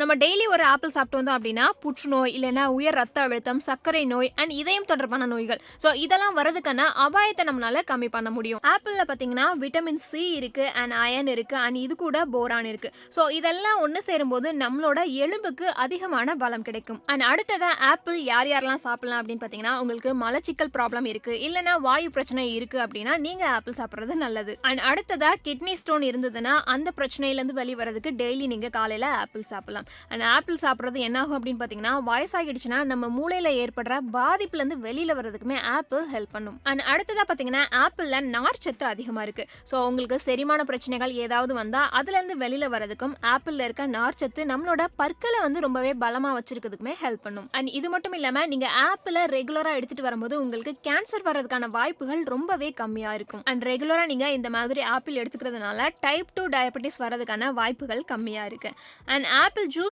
நம்ம டெய்லி ஒரு ஆப்பிள் சாப்பிட்டு வந்தோம் அப்படின்னா புற்றுநோய் இல்லைன்னா உயர் ரத்த அழுத்தம், சர்க்கரை நோய் அண்ட் இதயம் தொடர்பான நோய்கள், ஸோ இதெல்லாம் வரதுக்கான அபாயத்தை நம்மளால கம்மி பண்ண முடியும். ஆப்பிள்ல பார்த்தீங்கன்னா விட்டமின் சி இருக்கு அண்ட் அயன் இருக்கு அண்ட் இது கூட போரான் இருக்கு. ஸோ இதெல்லாம் ஒன்று சேரும்போது நம்மளோட எலும்புக்கு அதிகமான பலம் கிடைக்கும். அண்ட் அடுத்ததா ஆப்பிள் யார் யாரெல்லாம் சாப்பிடலாம் அப்படின்னு பார்த்தீங்கன்னா, உங்களுக்கு மலச்சிக்கல் ப்ராப்ளம் இருக்கு இல்லைன்னா வாயு பிரச்சனை இருக்கு அப்படின்னா நீங்க ஆப்பிள் சாப்பிட்றது நல்லது. அண்ட் அடுத்ததா கிட்னி ஸ்டோன் இருந்ததுன்னா அந்த பிரச்சனையிலேருந்து வெளிவரதுக்கு டெய்லி நீங்க காலையில ஆப்பிள் சாப்பிடலாம். அண்ட் ஆப்பிள் சாப்பிட்றது என்ன ஆகும் அப்படின்னு பார்த்தீங்கன்னா, வயசாகிடுச்சுன்னா நம்ம மூளையில் ஏற்படுற பாதிப்புலேருந்து வெளியில் வரதுக்குமே ஆப்பிள் ஹெல்ப் பண்ணும். அண்ட் அடுத்ததாக பார்த்தீங்கன்னா, ஆப்பிளில் நார்ச்சத்து அதிகமாக இருக்குது. ஸோ உங்களுக்கு செரிமான பிரச்சனைகள் ஏதாவது வந்தால் அதுலேருந்து வெளியில் வரதுக்கும் ஆப்பிளில் இருக்க நார்ச்சத்து நம்மளோட பற்களை வந்து ரொம்பவே பலமாக வச்சிருக்கிறதுக்குமே ஹெல்ப் பண்ணும். அண்ட் இது மட்டும் இல்லாமல் நீங்கள் ஆப்பிளை ரெகுலராக எடுத்துகிட்டு வரும்போது உங்களுக்கு கேன்சர் வர்றதுக்கான வாய்ப்புகள் ரொம்பவே கம்மியாக இருக்கும். அண்ட் ரெகுலராக நீங்கள் இந்த மாதிரி ஆப்பிள் எடுத்துக்கிறதுனால டைப் 2 டயபெட்டிஸ் வரதுக்கான வாய்ப்புகள் கம்மியாக இருக்குது. And apple